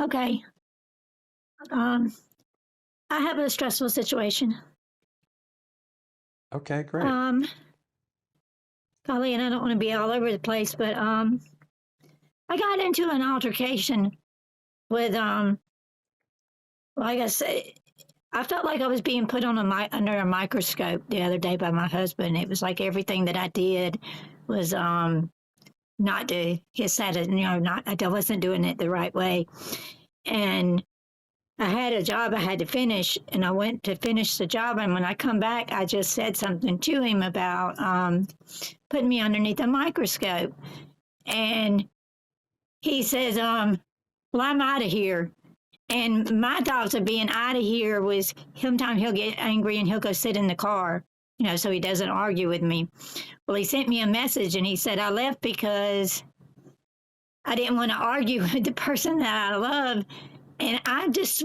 Okay. Um, I have a stressful situation. Okay, great. Um, Golly, and I don't want to be all over the place, but I got into an altercation with like I say, I felt like I was being put on under a microscope the other day by my husband. It was like everything that I did was not to his satisfaction, not I wasn't doing it the right way. And I had a job I had to finish, and I went to finish the job. And when I come back, I just said something to him about putting me underneath a microscope. And he says, well, I'm out of here. And my thoughts of being out of here was sometimes he'll get angry and he'll go sit in the car, so he doesn't argue with me. Well, he sent me a message and he said, I left because I didn't want to argue with the person that I love. And I just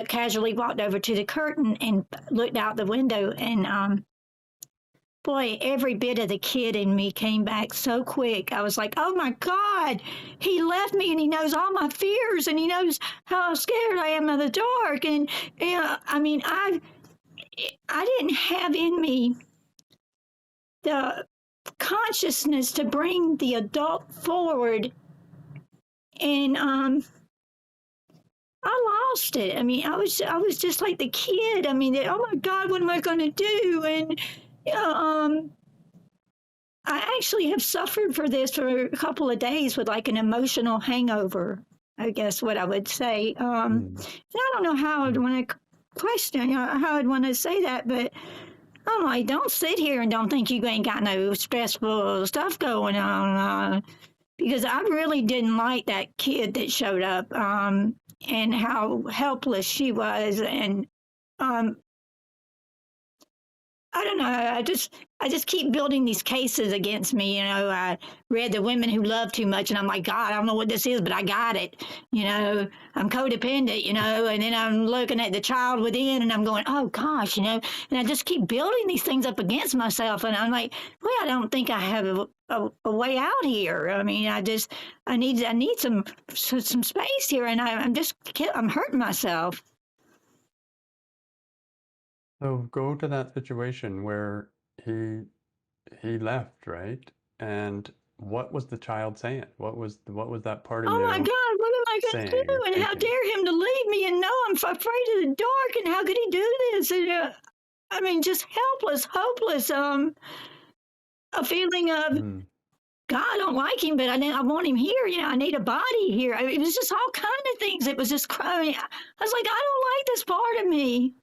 casually walked over to the curtain and looked out the window. And boy, every bit of the kid in me came back so quick. I was like, oh my God, he left me and he knows all my fears and he knows how scared I am of the dark. And, I mean, I didn't have in me the consciousness to bring the adult forward. And, I lost it. I mean, I was just like the kid. I mean, oh my God, what am I going to do? And I actually have suffered for this for a couple of days with like an emotional hangover. I guess what I would say. And I don't know how I'd want to question, how I'd want to say that, but I'm like, don't sit here and don't think you ain't got no stressful stuff going on. Because I really didn't like that kid that showed up. And how helpless she was. And I don't know. I just keep building these cases against me. I read The Women Who Love Too Much, and I'm like, God, I don't know what this is, but I got it. I'm codependent. And then I'm looking at the child within, and I'm going, oh gosh, and I just keep building these things up against myself, and I'm like, well, I don't think I have a way out here. I mean, I need some space here, and I'm hurting myself. So go to that situation where he left, right? And what was the child saying? What was that part of Oh my you God, what am I going to saying or do? And how thinking? dare him to leave me? And no, I'm afraid of the dark. And how could he do this? And I mean, just helpless, hopeless. A feeling of Mm. God, I don't like him, but I want him here. I need a body here. I mean, it was just all kind of things. It was just crying. I was like, I don't like this part of me.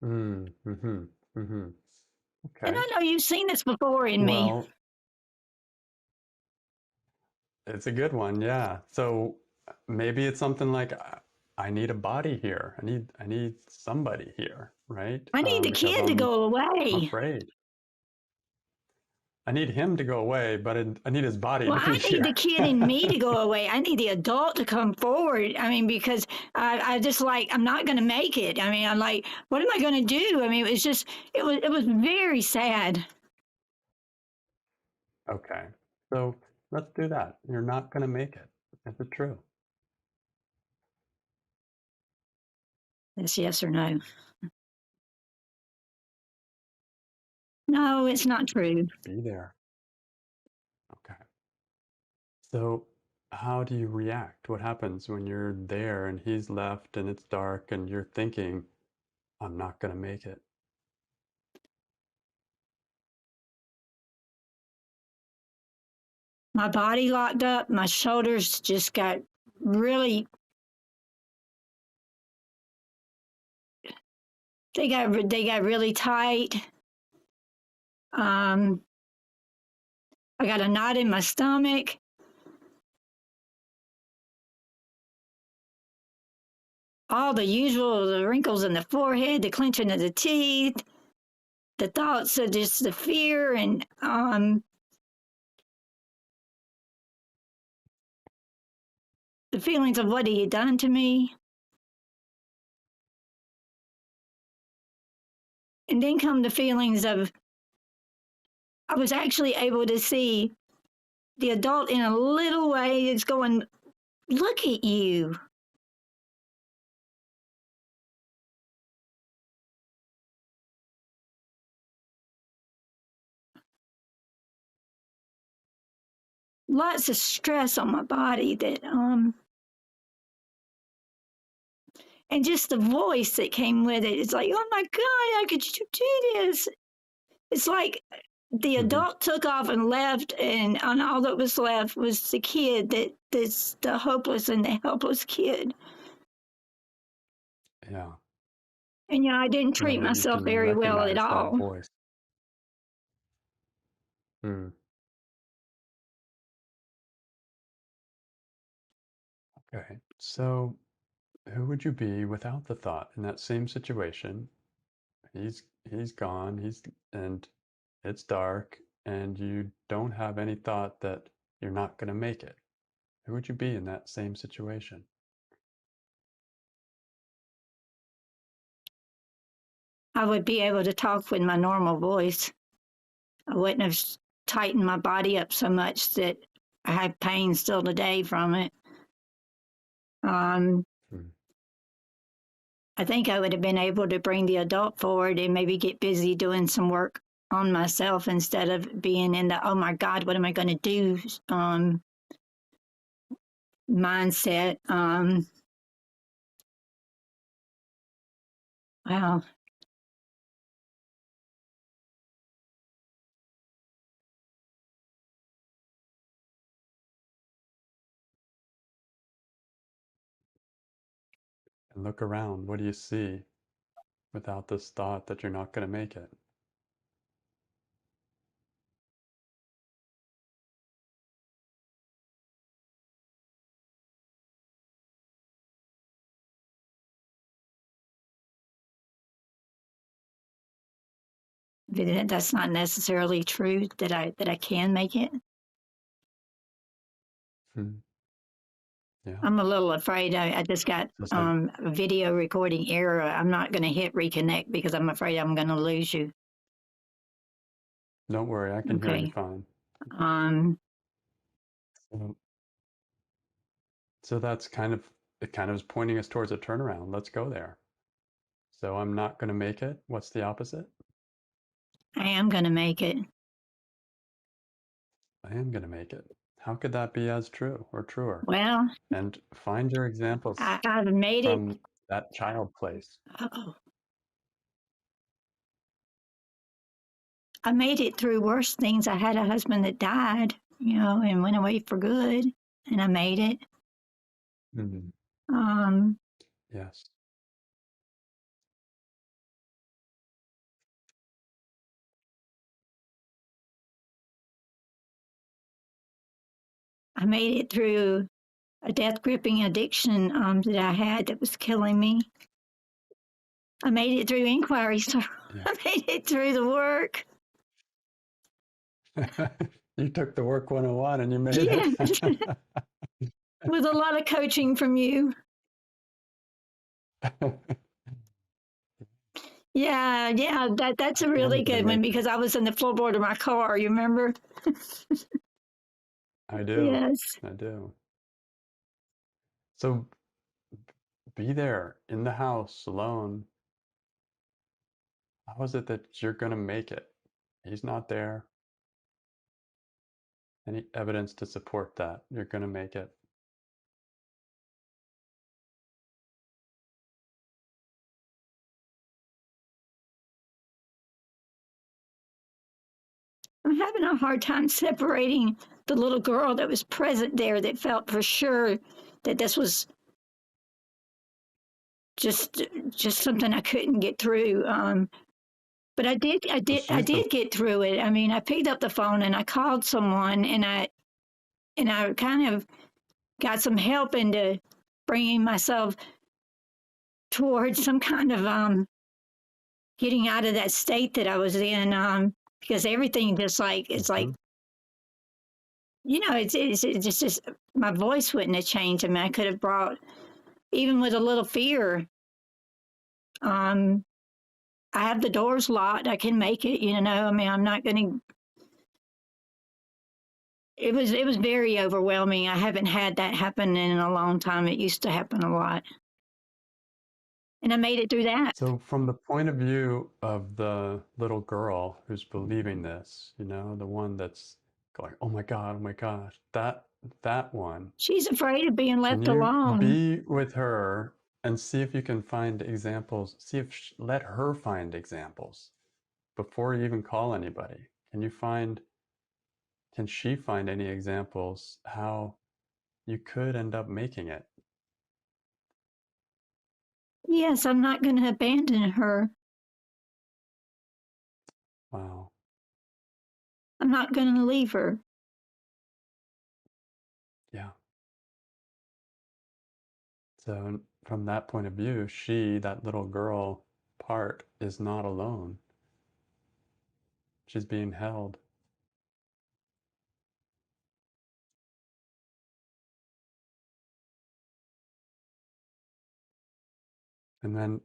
Mm. Mm-hmm. Mm-hmm. And Okay. I know you've seen this before in me. Well, it's a good one, yeah. So maybe it's something like I need a body here. I need somebody here, right? I need the Because kid to I'm go away. afraid. I need him to go away, but I need his body Well, to be I need the here. kid in me to go away. I need the adult to come forward. I mean, because I just like, I'm not going to make it. I mean, I'm like, what am I going to do? I mean, it was very sad. Okay, so let's do that. You're not going to make it. Is it true? It's yes or no. No, it's not true. Be there. Okay. So how do you react? What happens when you're there and he's left and it's dark and you're thinking, I'm not going to make it? My body locked up. My shoulders just got really, they got really tight. I got a knot in my stomach. All the usual, the wrinkles in the forehead, the clenching of the teeth, the thoughts of just the fear and the feelings of what he had done to me. And then come the feelings of, I was actually able to see the adult in a little way is going Look at you. Lots of stress on my body that and just the voice that came with it. It's like, oh my God, how could you do this? It's like the Hmm. adult took off and left, and all that was left was the kid that's the hopeless and the helpless kid. Yeah. And I didn't Yeah, treat that you myself can very well at recognize that all. voice. Mm. Okay. So who would you be without the thought in that same situation? He's gone, and it's dark, and you don't have any thought that you're not going to make it. Who would you be in that same situation? I would be able to talk with my normal voice. I wouldn't have tightened my body up so much that I have pain still today from it. Um, Hmm. I think I would have been able to bring the adult forward and maybe get busy doing some work on myself instead of being in the, oh my God, what am I going to do mindset. Wow. And look around. What do you see without this thought that you're not going to make it? That's not necessarily true that I can make it. Hmm. Yeah. I'm a little afraid. I just got Just like, a video recording error. I'm not going to hit reconnect because I'm afraid I'm going to lose you. don't worry, I can hear you Okay. fine. Um, So, so that's it kind of is pointing us towards a turnaround. Let's go there. So I'm not going to make it. What's the opposite? I am going to make it. I am going to make it. How could that be as true or truer? Well, And find your examples I've made it. from that child place. Uh-oh. I made it through worse things. I had a husband that died, and went away for good, and I made it. Mhm. Um, Yes. I made it through a death gripping addiction that I had that was killing me. I made it through inquiries. Yeah. I made it through the work. You took the work 101 and you made Yeah, it. with a lot of coaching from you. Yeah, yeah, that's a I am really going to good one make it. because I was in the floorboard of my car. You remember? I do. Yes. I do. So be there in the house alone. How is it that you're going to make it? He's not there. Any evidence to support that? You're going to make it. I'm having a hard time separating the little girl that was present there that felt for sure that this was just just something I couldn't get through. But So I she's the. did get through it. I mean, I picked up the phone and I called someone, and I kind of got some help into bringing myself towards some kind of getting out of that state that I was in. Because everything just like it's like Mhm. it's just my voice wouldn't have changed. I mean, I could have brought even with a little fear. Um, I have the doors locked. I can make it. I mean, I'm not going to it was very overwhelming. I haven't had that happen in a long time. It used to happen a lot. And I made it through that. So, from the point of view of the little girl who's believing this, the one that's going, oh my gosh, that one, She's afraid of being can left you alone. be with her and see if you can find examples? See if let her find examples before you even call anybody. Can she find any examples how you could end up making it? Yes, I'm not going to abandon her. Wow. I'm not going to leave her. Yeah. So, from that point of view, that little girl part, is not alone. She's being held. And then,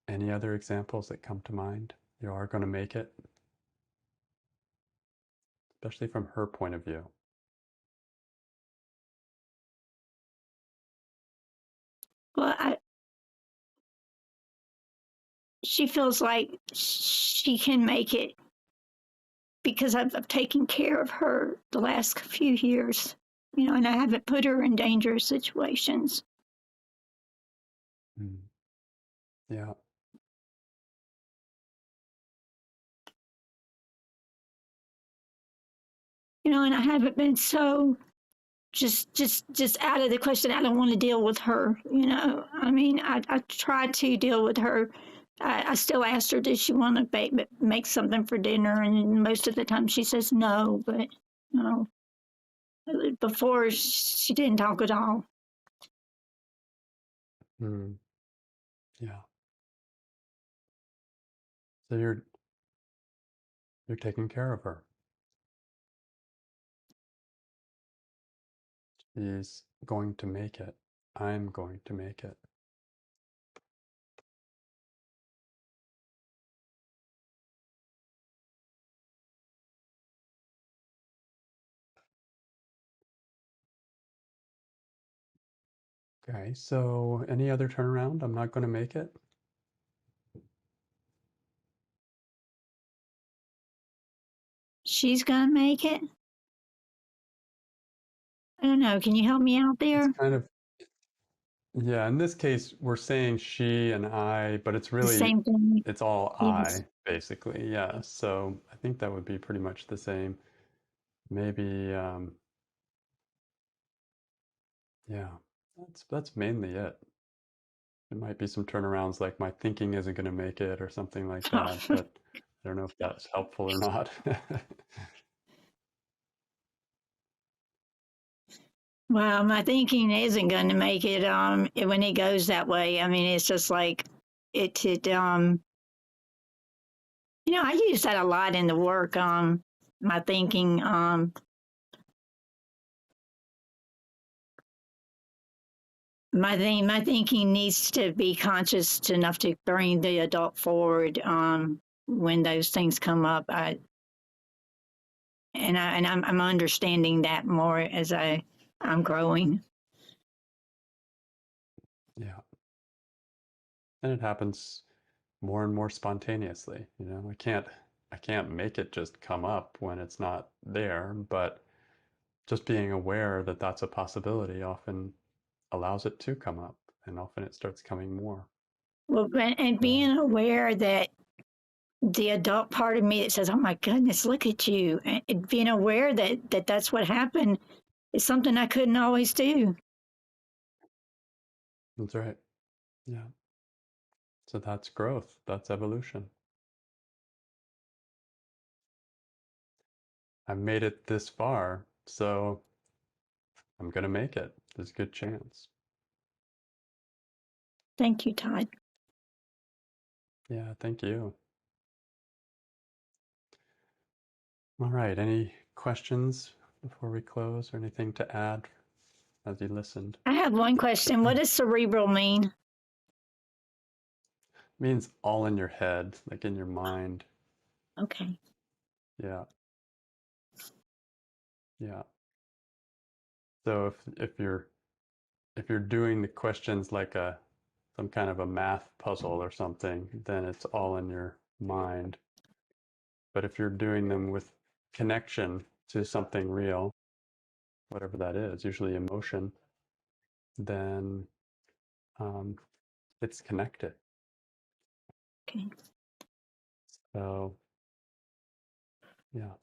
any other examples that come to mind? You are going to make it, especially from her point of view. Well, she feels like she can make it because I've taken care of her the last few years, and I haven't put her in dangerous situations. Mm. Yeah. And I haven't been so just out of the question. I don't want to deal with her. I mean, I tried to deal with her. I still asked her, does she want to make something for dinner? And most of the time she says no, but no. Before she didn't talk at all. Mm. Yeah. So you're taking care of her. She's going to make it. I'm going to make it. Okay, so any other turnaround? I'm not going to make it. She's gonna make it. I don't know. Can you help me out It's there? kind of, yeah, in this case, we're saying she and I, but The same thing. it's all Yes. I, basically. Yeah, so I think that would be pretty much the same. Maybe, yeah, that's mainly it. It might be some turnarounds like my thinking isn't going to make it or something like that, but I don't know if that's helpful or not. Well, my thinking isn't going to make it. When it goes that way, I mean, it's just like it. I use that a lot in the work. My thinking. My thinking needs to be conscious enough to bring the adult forward. When those things come up, I'm understanding that more as I'm growing. Yeah. And it happens more and more spontaneously. I can't make it just come up when it's not there, but just being aware that that's a possibility often allows it to come up, and often it starts coming more. Well, and So, being aware that the adult part of me that says, "Oh my goodness, look at you," and being aware that that's what happened is something I couldn't always do. that's right. Yeah. So that's growth, that's evolution. I made it this far, so I'm going to make it. There's a good chance. Thank you, Todd. Yeah, thank you. All right, any questions before we close or anything to add as you listened? I have one question. What does cerebral mean? Means all in your head, like in your mind. Okay. Yeah. Yeah. So if you're doing the questions like some kind of a math puzzle or something, then it's all in your mind. But if you're doing them with connection to something real, whatever that is, usually emotion, then um, it's connected. Okay. So, yeah.